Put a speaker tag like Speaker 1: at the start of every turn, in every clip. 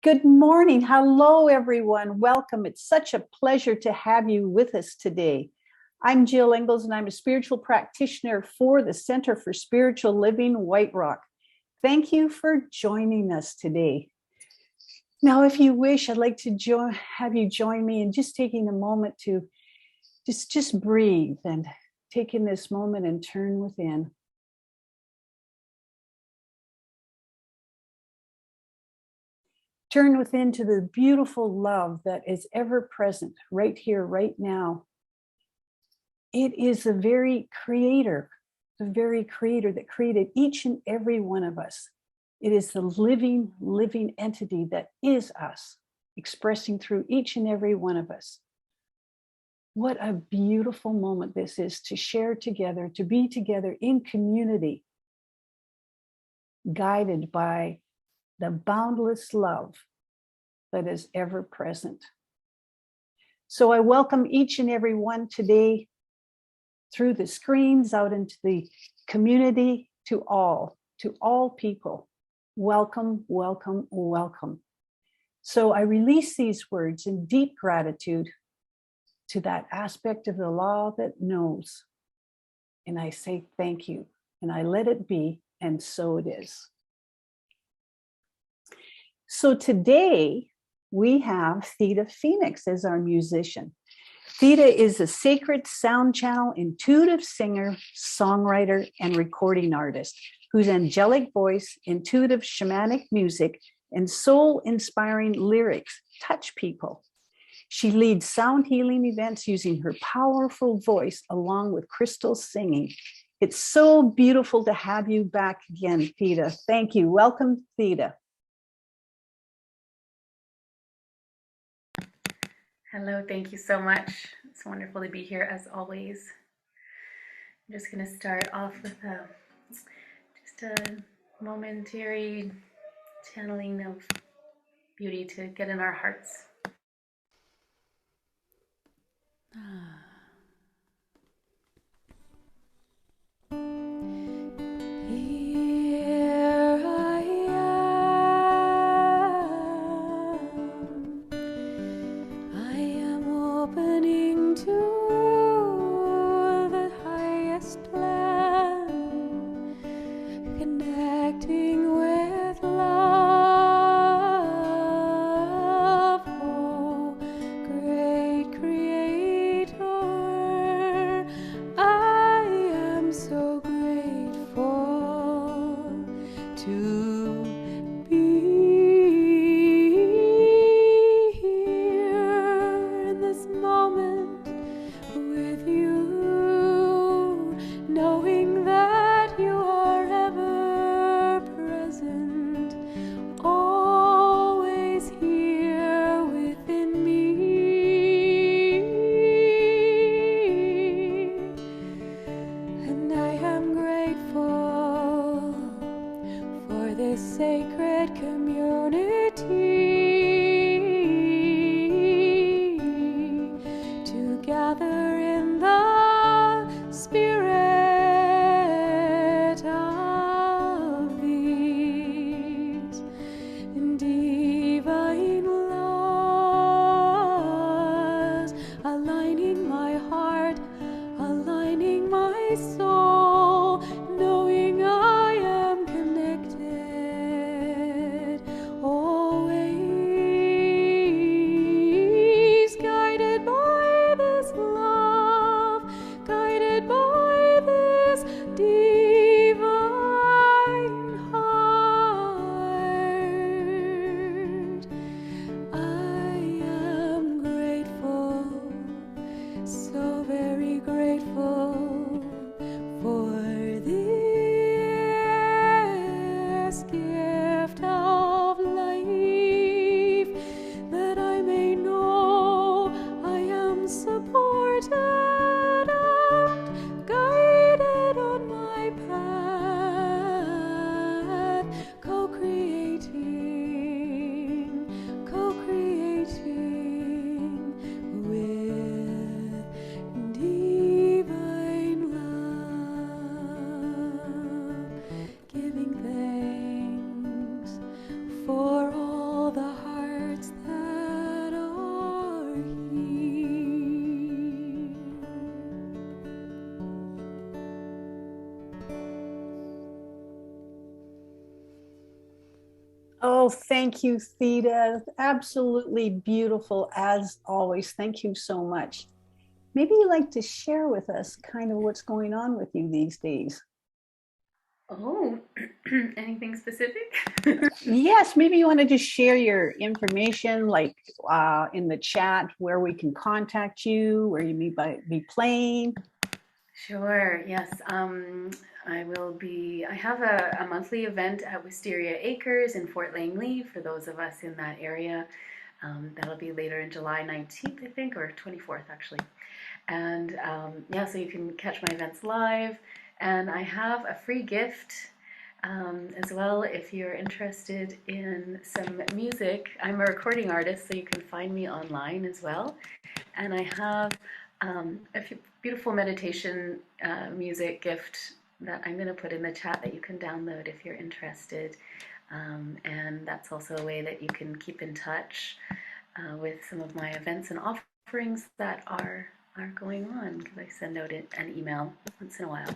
Speaker 1: Good morning. Hello, everyone. Welcome. It's such a pleasure to have you with us today. I'm Jill Ingalls, and I'm a spiritual practitioner for the Center for Spiritual Living, White Rock. Thank you for joining us today. Now, if you wish, I'd like to have you join me in just taking a moment to just breathe and take in this moment and turn within. Turn within to the beautiful love that is ever present right here, right now. It is the very creator that created each and every one of us. It is the living entity that is us, expressing through each and every one of us. What a beautiful moment this is to share together, to be together in community, guided by the boundless love that is ever present. So I welcome each and every one today through the screens out into the community, to all people. Welcome, welcome, welcome. So I release these words in deep gratitude to that aspect of the law that knows. And I say thank you, and I let it be, and so it is. So today we have Theta Phoenix as our musician. Theta is a sacred sound channel, intuitive singer, songwriter, and recording artist whose angelic voice, intuitive shamanic music, and soul-inspiring lyrics touch people. She leads sound healing events using her powerful voice along with crystal singing. It's so beautiful to have you back again, Theta. Thank you. Welcome, Theta.
Speaker 2: Hello, thank you so much. It's wonderful to be here as always. I'm just going to start off with just a momentary channeling of beauty to get in our hearts.
Speaker 3: So great.
Speaker 1: Oh, thank you, Theta. Absolutely beautiful as always. Thank you so much. Maybe you'd like to share with us kind of what's going on with you these days.
Speaker 2: Oh, anything specific?
Speaker 1: Yes, maybe you want to just share your information, like in the chat, where we can contact you, where you may be playing.
Speaker 2: Sure, yes. I have a monthly event at Wisteria Acres in Fort Langley for those of us in that area. That'll be later in July 19th, I think, or 24th, actually. And yeah, so you can catch my events live. And I have a free gift as well if you're interested in some music. I'm a recording artist, so you can find me online as well. And I have a beautiful meditation music gift that I'm going to put in the chat that you can download if you're interested. And that's also a way that you can keep in touch with some of my events and offerings that are going on because I send out an email once in a while.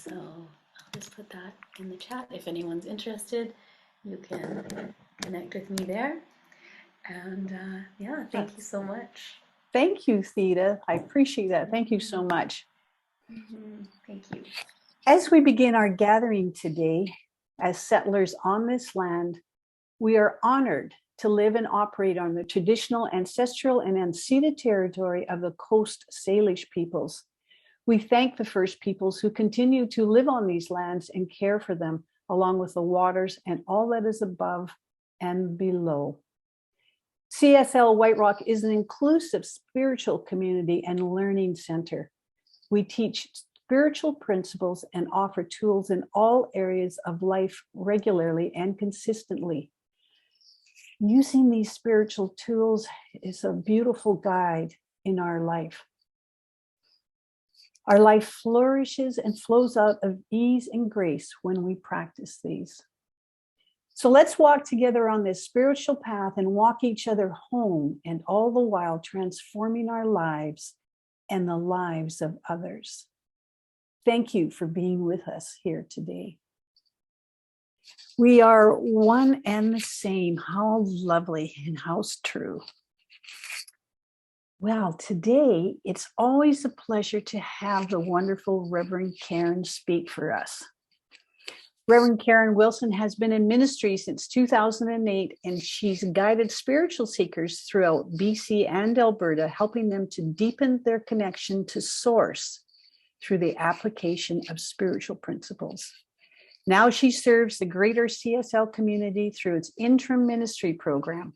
Speaker 2: So I'll just put that in the chat. If anyone's interested, you can connect with me there. And yeah, thank you so much.
Speaker 1: Thank you, Theta. I appreciate that. Thank you so much.
Speaker 2: Thank you.
Speaker 1: As we begin our gathering today, as settlers on this land, we are honored to live and operate on the traditional, ancestral, and unceded territory of the Coast Salish peoples. We thank the First Peoples who continue to live on these lands and care for them, along with the waters and all that is above and below. CSL White Rock is an inclusive spiritual community and learning center. We teach spiritual principles and offer tools in all areas of life regularly and consistently. Using these spiritual tools is a beautiful guide in our life. Our life flourishes and flows out of ease and grace when we practice these. So let's walk together on this spiritual path and walk each other home, and all the while transforming our lives and the lives of others. Thank you for being with us here today. We are one and the same. How lovely and how true. Well, today it's always a pleasure to have the wonderful Reverend Karin speak for us. Reverend Karin Wilson has been in ministry since 2008, and she's guided spiritual seekers throughout BC and Alberta, helping them to deepen their connection to Source through the application of spiritual principles. Now she serves the greater CSL community through its interim ministry program.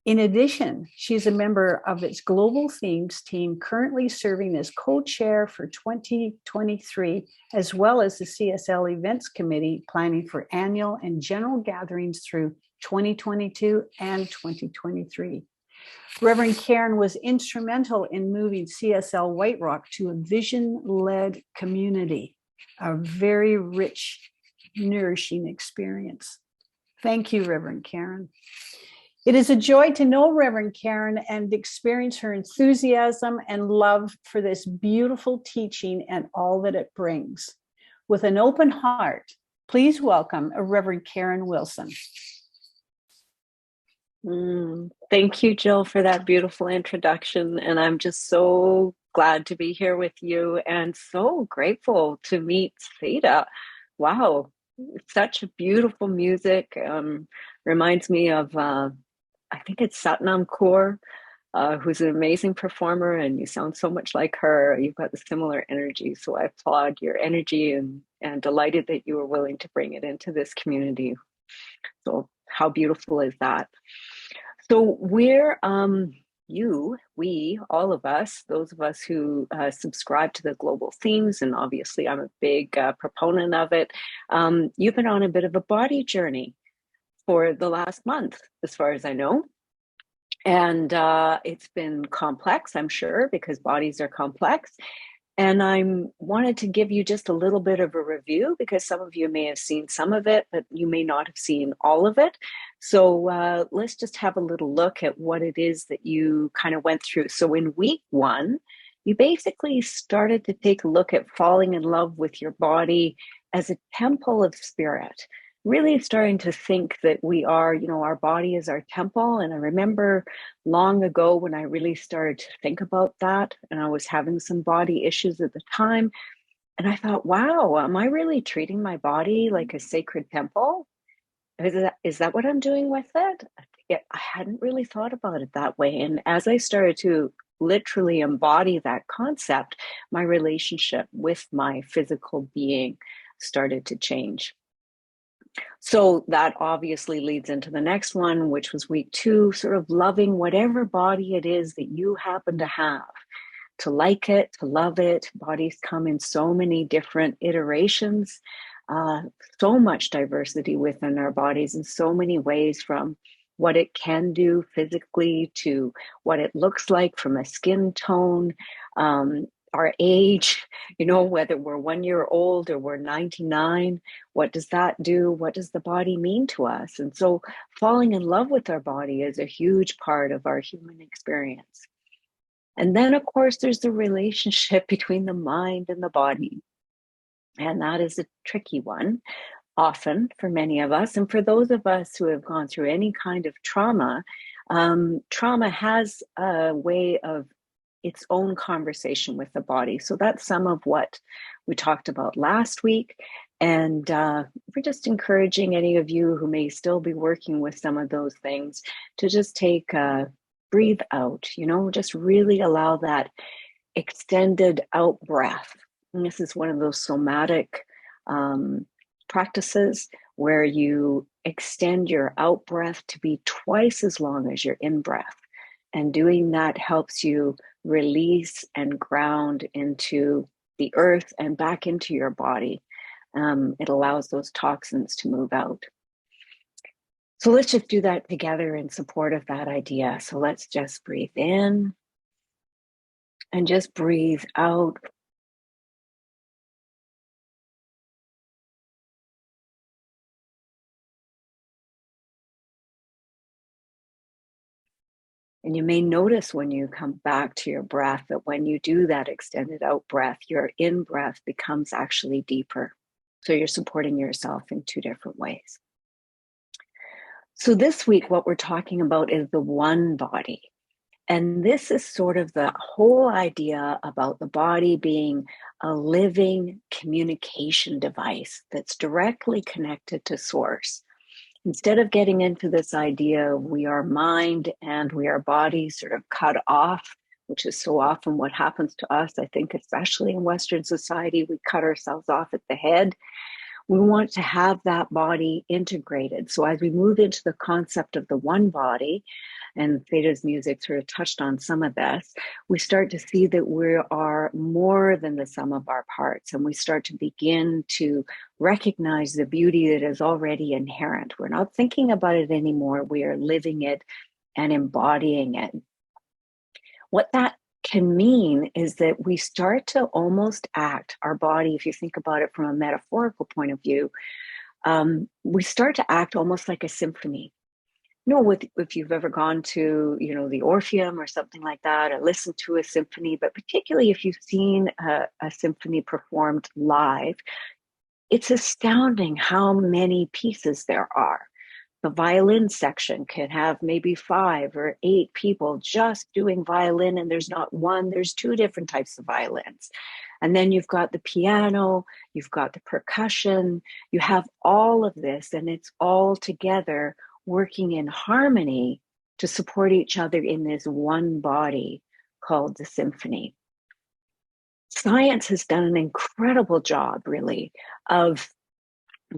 Speaker 1: In addition, she is a member of its Global Themes team, currently serving as co-chair for 2023, as well as the CSL Events Committee, planning for annual and general gatherings through 2022 and 2023. Reverend Karin was instrumental in moving CSL White Rock to a vision-led community, a very rich, nourishing experience. Thank you, Reverend Karin. It is a joy to know Reverend Karin and experience her enthusiasm and love for this beautiful teaching and all that it brings. With an open heart, please welcome Reverend Karin Wilson.
Speaker 3: Thank you, Jill, for that beautiful introduction. And I'm just so glad to be here with you and so grateful to meet Theta. Wow, such beautiful music. Reminds me of I think it's Satnam Kaur, who's an amazing performer, and you sound so much like her. You've got the similar energy. So I applaud your energy and delighted that you were willing to bring it into this community. So how beautiful is that? So we're, we, all of us, those of us who subscribe to the global themes, and obviously I'm a big proponent of it, you've been on a bit of a body journey for the last month, as far as I know. And it's been complex, I'm sure, because bodies are complex. And I wanted to give you just a little bit of a review because some of you may have seen some of it, but you may not have seen all of it. So let's just have a little look at what it is that you kind of went through. So in week 1, you basically started to take a look at falling in love with your body as a temple of spirit. really starting to think that we are, our body is our temple. And I remember long ago when I really started to think about that, and I was having some body issues at the time. And I thought, wow, am I really treating my body like a sacred temple? Is that what I'm doing with it? Yeah, I hadn't really thought about it that way. And as I started to literally embody that concept, my relationship with my physical being started to change. So that obviously leads into the next one, which was week 2, sort of loving whatever body it is that you happen to have. To like it, to love it. Bodies come in so many different iterations, so much diversity within our bodies in so many ways, from what it can do physically to what it looks like from a skin tone, our age, whether we're 1 year old or we're 99, what does that do? What does the body mean to us? And so falling in love with our body is a huge part of our human experience. And then, of course, there's the relationship between the mind and the body. And that is a tricky one, often for many of us. And for those of us who have gone through any kind of trauma, trauma has a way of its own conversation with the body. So that's some of what we talked about last week. And we're just encouraging any of you who may still be working with some of those things to just take a breathe out, just really allow that extended out breath. And this is one of those somatic practices where you extend your out breath to be twice as long as your in breath. And doing that helps you release and ground into the earth and back into your body. It allows those toxins to move out. So let's just do that together in support of that idea. So let's just breathe in and just breathe out. And you may notice when you come back to your breath that when you do that extended out breath, your in breath becomes actually deeper. So you're supporting yourself in 2 different ways. So this week, what we're talking about is the one body. And this is sort of the whole idea about the body being a living communication device that's directly connected to source. Instead of getting into this idea of we are mind and we are body sort of cut off, which is so often what happens to us, I think, especially in Western society, we cut ourselves off at the head. We want to have that body integrated. So as we move into the concept of the one body, and Theta's music sort of touched on some of this, we start to see that we are more than the sum of our parts. And we start to begin to recognize the beauty that is already inherent. We're not thinking about it anymore. We are living it and embodying it. What that can mean is that we start to almost act, our body, if you think about it from a metaphorical point of view, we start to act almost like a symphony. If you've ever gone to, the Orpheum or something like that, or listened to a symphony, but particularly if you've seen a symphony performed live, it's astounding how many pieces there are. The violin section can have maybe 5 or 8 people just doing violin, and there's not one, there's 2 different types of violins. And then you've got the piano, you've got the percussion, you have all of this, and it's all together working in harmony to support each other in this one body called the symphony. Science has done an incredible job, really, of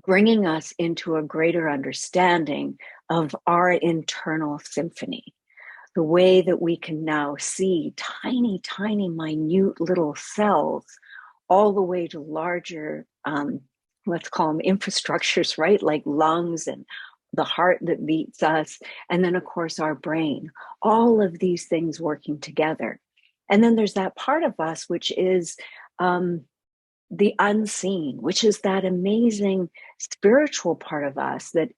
Speaker 3: bringing us into a greater understanding of our internal symphony. The way that we can now see tiny, tiny, minute little cells all the way to larger, let's call them infrastructures, right? Like lungs and the heart that beats us. And then, of course, our brain, all of these things working together. And then there's that part of us, which is the unseen, which is that amazing spiritual part of us that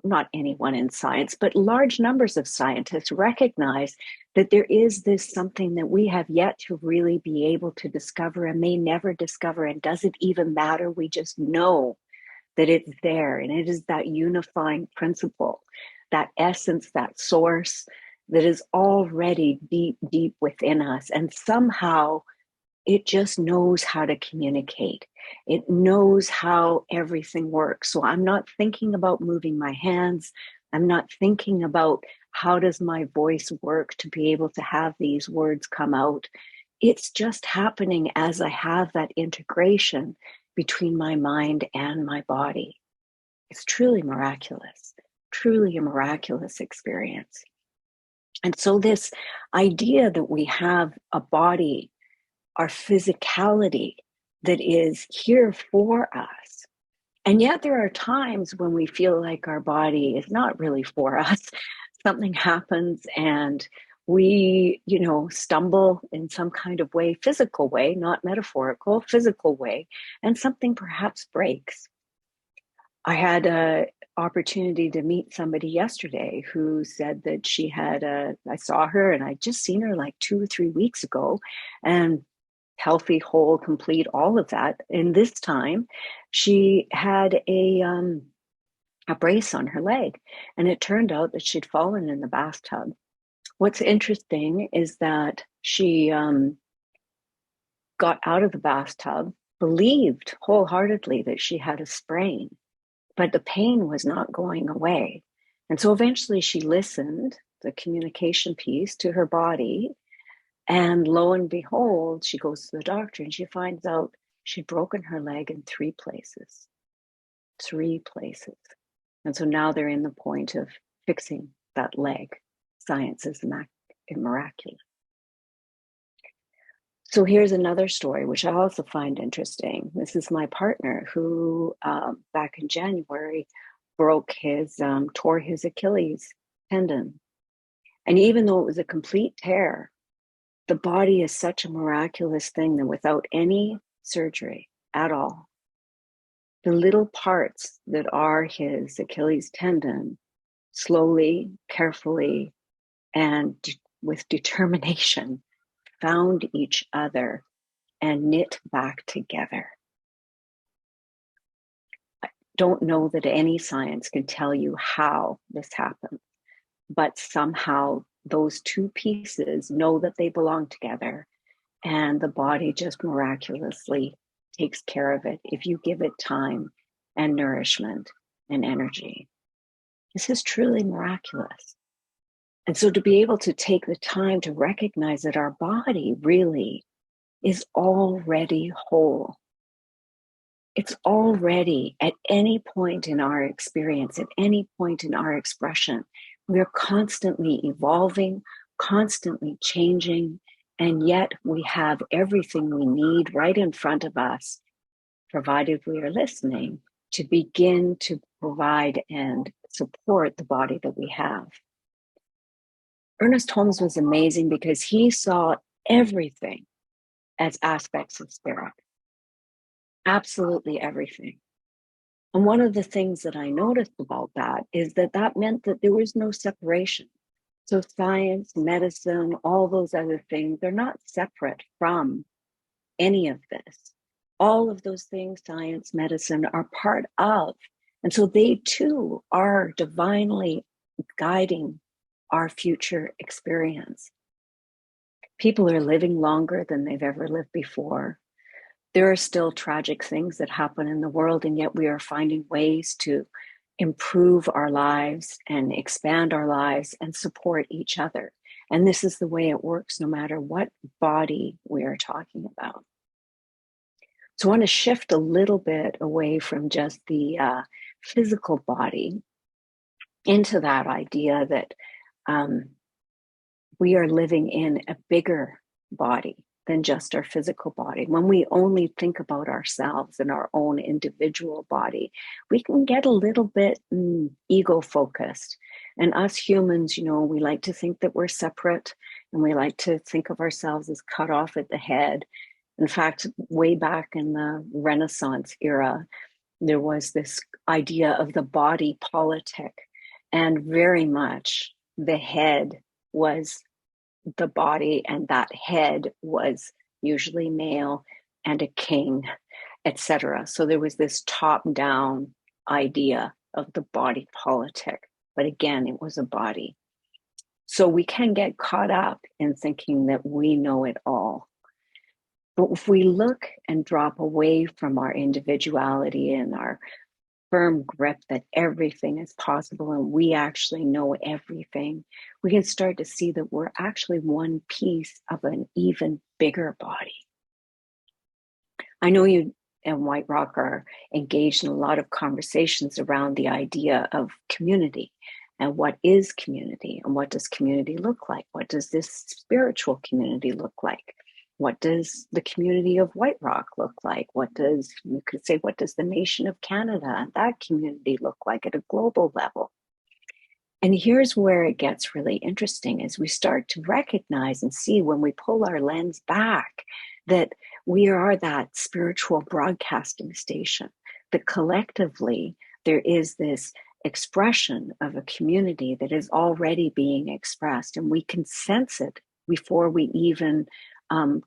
Speaker 3: not anyone in science, but large numbers of scientists recognize that there is this something that we have yet to really be able to discover and may never discover, and doesn't even matter. We just know that it's there, and it is that unifying principle, that essence, that source that is already deep, deep within us. And somehow it just knows how to communicate. It knows how everything works. So I'm not thinking about moving my hands. I'm not thinking about how does my voice work to be able to have these words come out. It's just happening as I have that integration between my mind and my body. It's truly miraculous, truly a miraculous experience. And so this idea that we have a body, our physicality that is here for us. And yet there are times when we feel like our body is not really for us. Something happens and we, stumble in some kind of way, physical way, not metaphorical, physical way, and something perhaps breaks. I had an opportunity to meet somebody yesterday who said that I saw her and I'd just seen her like 2 or 3 weeks ago, and healthy, whole, complete, all of that. And this time she had a brace on her leg, and it turned out that she'd fallen in the bathtub. What's interesting is that she got out of the bathtub, believed wholeheartedly that she had a sprain, but the pain was not going away. And so eventually she listened, the communication piece, to her body. And lo and behold, she goes to the doctor and she finds out she'd broken her leg in 3 places. 3 places. And so now they're in the point of fixing that leg. Science is miraculous. So here's another story, which I also find interesting. This is my partner who, back in January, tore his Achilles tendon. And even though it was a complete tear, the body is such a miraculous thing that without any surgery at all, the little parts that are his Achilles tendon slowly, carefully, and with determination found each other and knit back together. I don't know that any science can tell you how this happened, but somehow those 2 pieces know that they belong together, and the body just miraculously takes care of it if you give it time and nourishment and energy. This is truly miraculous. And so to be able to take the time to recognize that our body really is already whole. It's already, at any point in our experience, at any point in our expression, we're constantly evolving, constantly changing, and yet we have everything we need right in front of us, provided we are listening, to begin to provide and support the body that we have. Ernest Holmes was amazing because he saw everything as aspects of spirit. Absolutely everything. And one of the things that I noticed about that is that meant that there was no separation. So science, medicine, all those other things, they're not separate from any of this. All of those things, science, medicine, are part of. And so they too are divinely guiding our future experience. People are living longer than they've ever lived before. There are still tragic things that happen in the world, and yet we are finding ways to improve our lives and expand our lives and support each other. And this is the way it works no matter what body we are talking about. So I want to shift a little bit away from just the physical body into that idea that we are living in a bigger body than just our physical body. When we only think about ourselves and our own individual body, we can get a little bit ego focused. And us humans, we like to think that we're separate, and we like to think of ourselves as cut off at the head. In fact, way back in the Renaissance era, there was this idea of the body politic, and very much the head was the body, and that head was usually male and a king, etc. So there was this top-down idea of the body politic. But again, it was a body. So we can get caught up in thinking that we know it all. But if we look and drop away from our individuality and our firm grip that everything is possible and we actually know everything, we can start to see that we're actually one piece of an even bigger body. I know you and White Rock are engaged in a lot of conversations around the idea of community. And what is community? And what does community look like? What does this spiritual community look like? What does the community of White Rock look like? What does the nation of Canada and that community look like at a global level? And here's where it gets really interesting as we start to recognize and see when we pull our lens back that we are that spiritual broadcasting station, that collectively there is this expression of a community that is already being expressed, and we can sense it before we even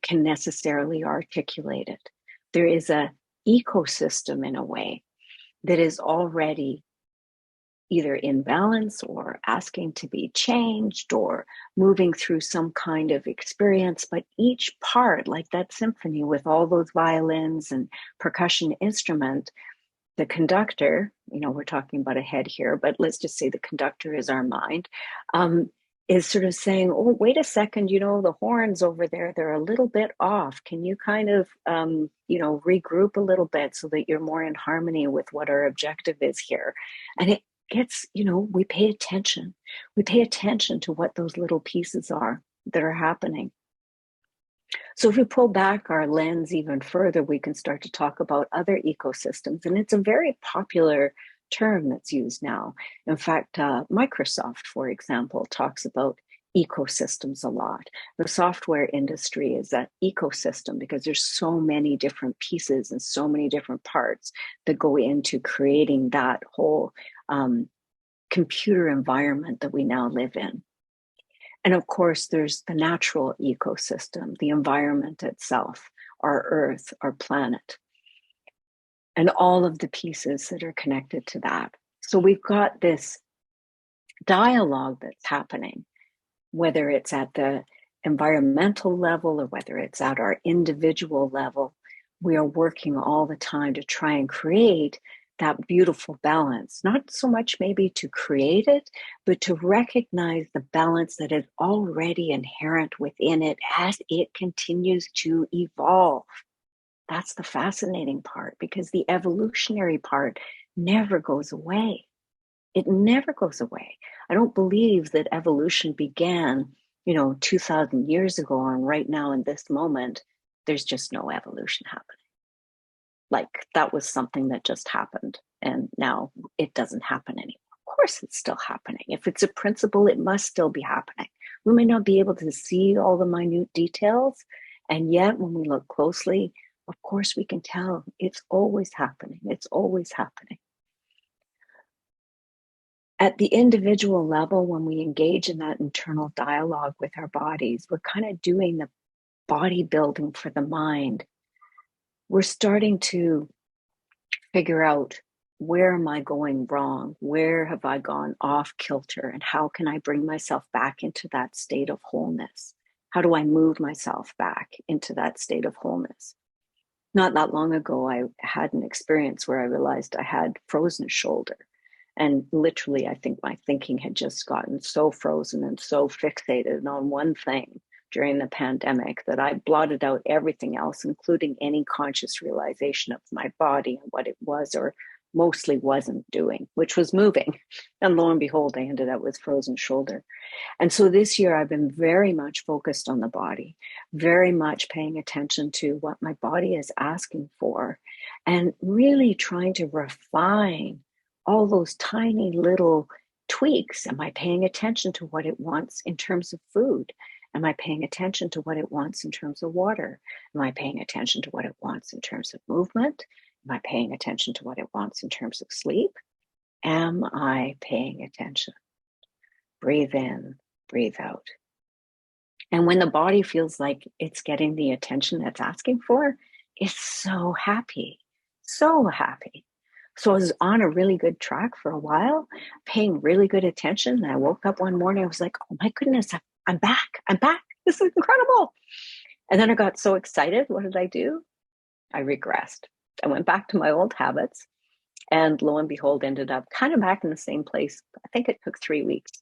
Speaker 3: can necessarily articulate it. There is a ecosystem in a way that is already either in balance or asking to be changed or moving through some kind of experience. But each part, like that symphony with all those violins and percussion instrument, the conductor, we're talking about a head here, but let's just say the conductor is our mind, is sort of saying, oh, wait a second, the horns over there, they're a little bit off. Can you kind of, regroup a little bit so that you're more in harmony with what our objective is here? And it gets, we pay attention. We pay attention to what those little pieces are that are happening. So if we pull back our lens even further, we can start to talk about other ecosystems. And it's a very popular term that's used now. In fact, Microsoft, for example, talks about ecosystems a lot. The software industry is that ecosystem because there's so many different pieces and so many different parts that go into creating that whole computer environment that we now live in. And of course, there's the natural ecosystem, the environment itself, our Earth, our planet, and all of the pieces that are connected to that. So we've got this dialogue that's happening, whether it's at the environmental level or whether it's at our individual level. We are working all the time to try and create that beautiful balance, not so much maybe to create it, but to recognize the balance that is already inherent within it as it continues to evolve. That's the fascinating part, because the evolutionary part never goes away. It never goes away. I don't believe that evolution began, 2,000 years ago, and right now in this moment, there's just no evolution happening. Like that was something that just happened and now it doesn't happen anymore. Of course it's still happening. If it's a principle, it must still be happening. We may not be able to see all the minute details, and yet when we look closely, of course we can tell it's always happening. It's always happening. At the individual level, when we engage in that internal dialogue with our bodies, we're kind of doing the body building for the mind. We're starting to figure out, where am I going wrong? Where have I gone off kilter? And how can I bring myself back into that state of wholeness? How do I move myself back into that state of wholeness? Not that long ago, I had an experience where I realized I had frozen shoulder. And literally, I think my thinking had just gotten so frozen and so fixated on one thing during the pandemic that I blotted out everything else, including any conscious realization of my body and what it was or mostly wasn't doing, which was moving. And lo and behold, I ended up with frozen shoulder. And so this year I've been very much focused on the body, very much paying attention to what my body is asking for, and really trying to refine all those tiny little tweaks. Am I paying attention to what it wants in terms of food? Am I paying attention to what it wants in terms of water? Am I paying attention to what it wants in terms of movement? Am I paying attention to what it wants in terms of sleep? Am I paying attention? Breathe in, breathe out. And when the body feels like it's getting the attention that's asking for, it's so happy, so happy. So I was on a really good track for a while, paying really good attention. And I woke up one morning, I was like, oh my goodness, I'm back. I'm back. This is incredible. And then I got so excited. What did I do? I regressed. I went back to my old habits, and lo and behold, ended up kind of back in the same place. I think it took 3 weeks.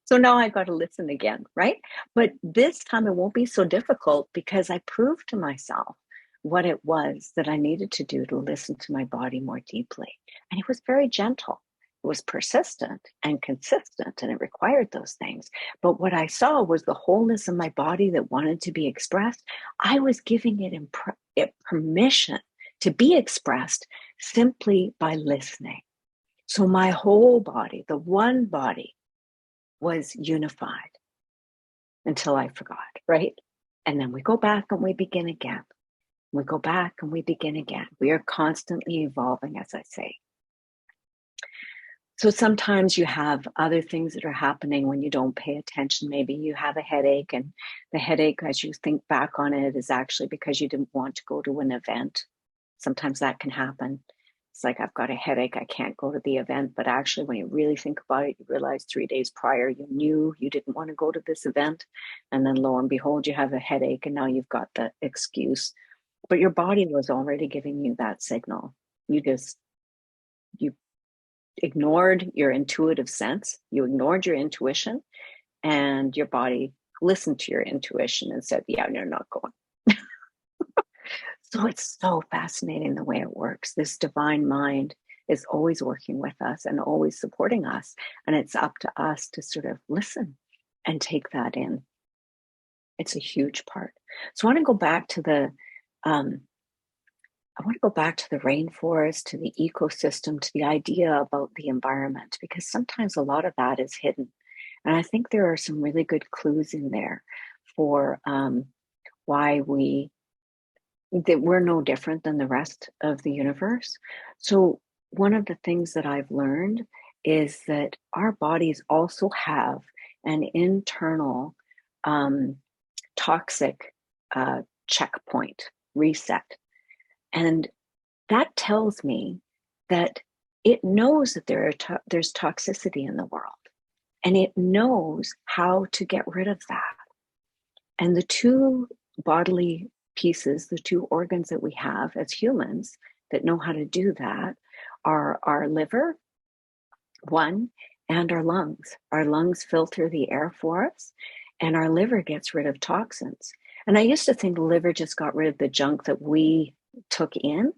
Speaker 3: So now I've got to listen again, right? But this time it won't be so difficult because I proved to myself what it was that I needed to do to listen to my body more deeply. And it was very gentle. It was persistent and consistent, and it required those things. But what I saw was the wholeness of my body that wanted to be expressed. I was giving it permission to be expressed simply by listening. So my whole body, the one body, was unified until I forgot, right? And then we go back and we begin again. We go back and we begin again. We are constantly evolving, as I say. So sometimes you have other things that are happening when you don't pay attention. Maybe you have a headache, and the headache, as you think back on it, is actually because you didn't want to go to an event. Sometimes that can happen. It's like, I've got a headache, I can't go to the event. But actually, when you really think about it, you realize 3 days prior, you knew you didn't want to go to this event. And then lo and behold, you have a headache, and now you've got the excuse. But your body was already giving you that signal. You ignored your intuitive sense. You ignored your intuition, and your body listened to your intuition and said, yeah, you're not going. So it's so fascinating the way it works. This divine mind is always working with us and always supporting us. And it's up to us to sort of listen and take that in. It's a huge part. So I want to go back to the rainforest, to the ecosystem, to the idea about the environment, because sometimes a lot of that is hidden. And I think there are some really good clues in there for why that we're no different than the rest of the universe. So one of the things that I've learned is that our bodies also have an internal toxic checkpoint reset. And that tells me that it knows that there's toxicity in the world, and it knows how to get rid of that. And the two bodily pieces, the two organs that we have as humans that know how to do that are our liver, one, and our lungs. Our lungs filter the air for us, and our liver gets rid of toxins. And I used to think the liver just got rid of the junk that we took in.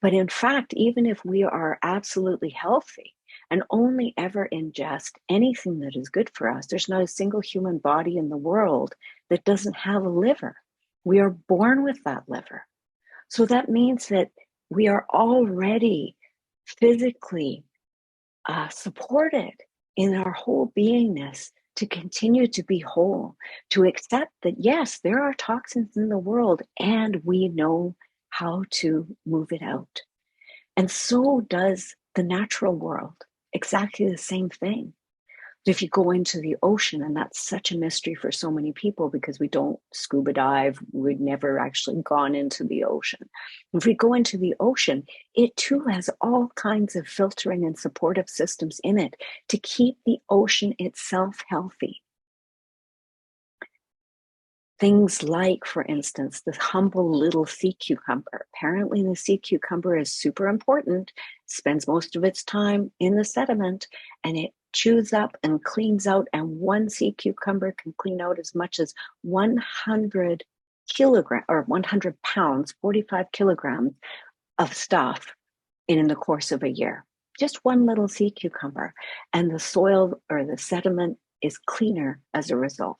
Speaker 3: But in fact, even if we are absolutely healthy and only ever ingest anything that is good for us, there's not a single human body in the world that doesn't have a liver. We are born with that liver. So that means that we are already physically supported in our whole beingness to continue to be whole, to accept that, yes, there are toxins in the world, and we know how to move it out. And so does the natural world, exactly the same thing. If you go into the ocean, and that's such a mystery for so many people because we don't scuba dive, we've never actually gone into the ocean. If we go into the ocean, it too has all kinds of filtering and supportive systems in it to keep the ocean itself healthy. Things like, for instance, the humble little sea cucumber. Apparently, the sea cucumber is super important, spends most of its time in the sediment, and it chews up and cleans out. And one sea cucumber can clean out as much as 100 kilograms or 100 pounds, 45 kilograms of stuff in the course of a year. Just one little sea cucumber. And the soil or the sediment is cleaner as a result.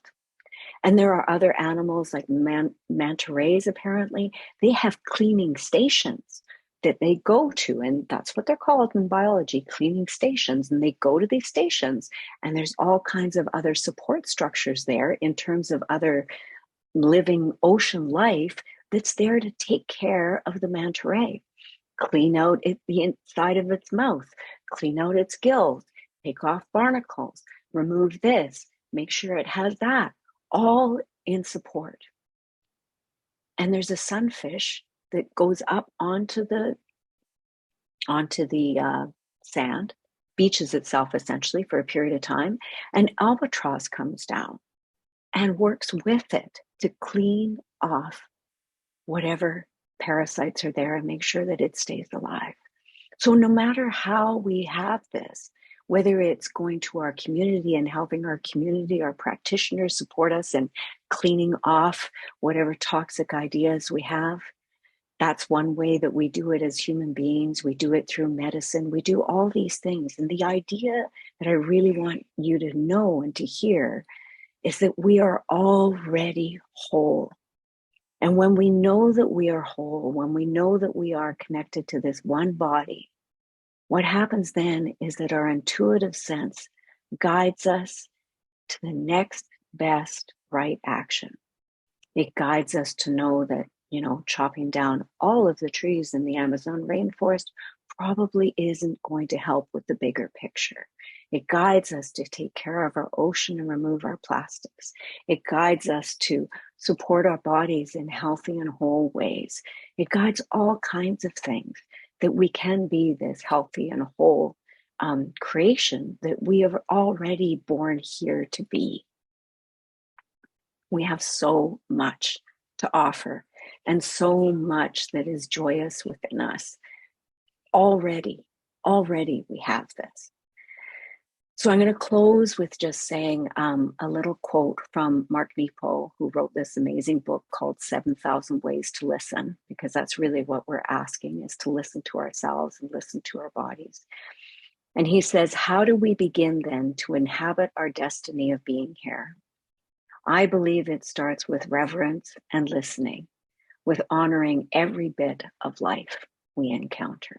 Speaker 3: And there are other animals like manta rays, apparently. They have cleaning stations that they go to, and that's what they're called in biology, cleaning stations. And they go to these stations, and there's all kinds of other support structures there in terms of other living ocean life that's there to take care of the manta ray. Clean out the inside of its mouth, clean out its gills, take off barnacles, remove this, make sure it has that. All in support. And there's a sunfish that goes up onto the onto the sand, beaches itself essentially for a period of time. An albatross comes down and works with it to clean off whatever parasites are there and make sure that it stays alive. So no matter how we have this, whether it's going to our community and helping our community, our practitioners support us in cleaning off whatever toxic ideas we have, that's one way that we do it as human beings. We do it through medicine. We do all these things. And the idea that I really want you to know and to hear is that we are already whole. And when we know that we are whole, when we know that we are connected to this one body, what happens then is that our intuitive sense guides us to the next best right action. It guides us to know that, chopping down all of the trees in the Amazon rainforest probably isn't going to help with the bigger picture. It guides us to take care of our ocean and remove our plastics. It guides us to support our bodies in healthy and whole ways. It guides all kinds of things that we can be this healthy and whole creation that we have already born here to be. We have so much to offer and so much that is joyous within us. Already we have this. So I'm going to close with just saying a little quote from Mark Nepo, who wrote this amazing book called 7,000 Ways to Listen, because that's really what we're asking, is to listen to ourselves and listen to our bodies. And he says, how do we begin then to inhabit our destiny of being here? I believe it starts with reverence and listening, with honoring every bit of life we encounter.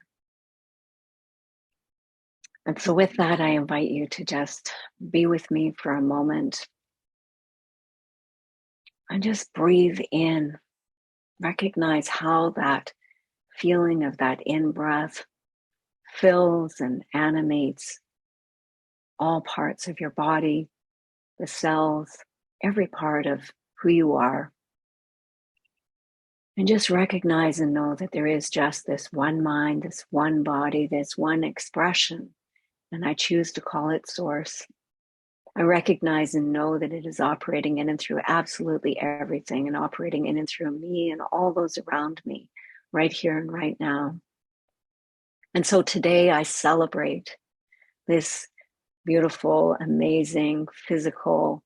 Speaker 3: And so with that, I invite you to just be with me for a moment and just breathe in. Recognize how that feeling of that in-breath fills and animates all parts of your body, the cells, every part of who you are. And just recognize and know that there is just this one mind, this one body, this one expression. And I choose to call it Source. I recognize and know that it is operating in and through absolutely everything, and operating in and through me and all those around me, right here and right now. And so today I celebrate this beautiful, amazing physical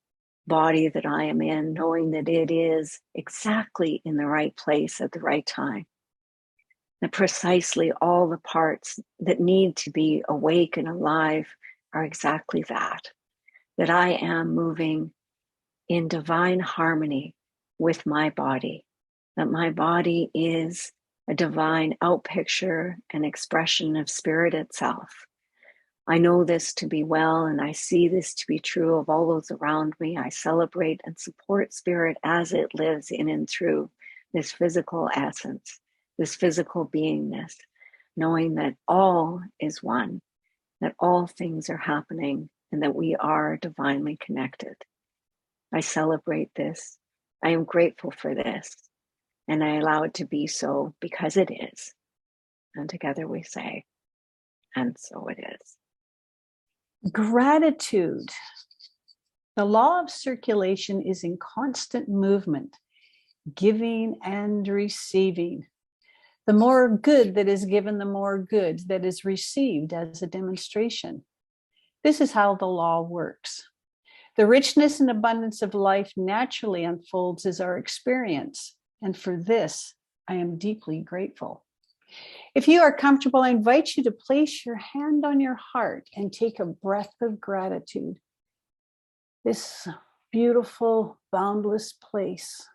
Speaker 3: body that I am in, knowing that it is exactly in the right place at the right time. That precisely all the parts that need to be awake and alive are exactly that. That I am moving in divine harmony with my body. That my body is a divine outpicture and expression of spirit itself. I know this to be well, and I see this to be true of all those around me. I celebrate and support spirit as it lives in and through this physical essence, this physical beingness, knowing that all is one, that all things are happening, and that we are divinely connected. I celebrate this. I am grateful for this, and I allow it to be so because it is. And together we say, and so it is.
Speaker 1: Gratitude. The law of circulation is in constant movement, giving and receiving. The more good that is given, the more good that is received as a demonstration. This is how the law works. The richness and abundance of life naturally unfolds as our experience, and for this, I am deeply grateful. If you are comfortable, I invite you to place your hand on your heart and take a breath of gratitude. This beautiful, boundless place.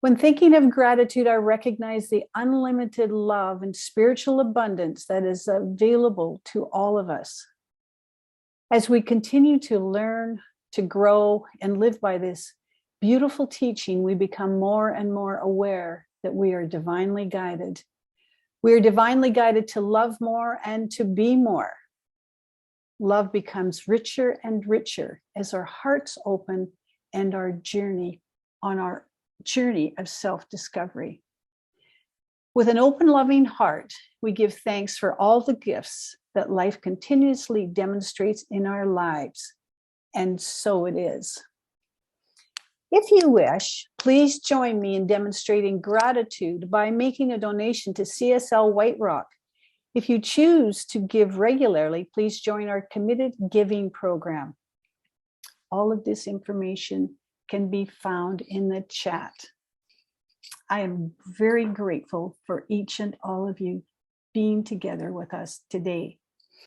Speaker 1: When thinking of gratitude, I recognize the unlimited love and spiritual abundance that is available to all of us. As we continue to learn, to grow, and live by this beautiful teaching, we become more and more aware that we are divinely guided. We are divinely guided to love more and to be more. Love becomes richer and richer as our hearts open and our journey of self-discovery. With an open, loving heart, we give thanks for all the gifts that life continuously demonstrates in our lives. And so it is. If you wish, please join me in demonstrating gratitude by making a donation to CSL White Rock. If you choose to give regularly, please join our committed giving program. All of this information can be found in the chat. I am very grateful for each and all of you being together with us today.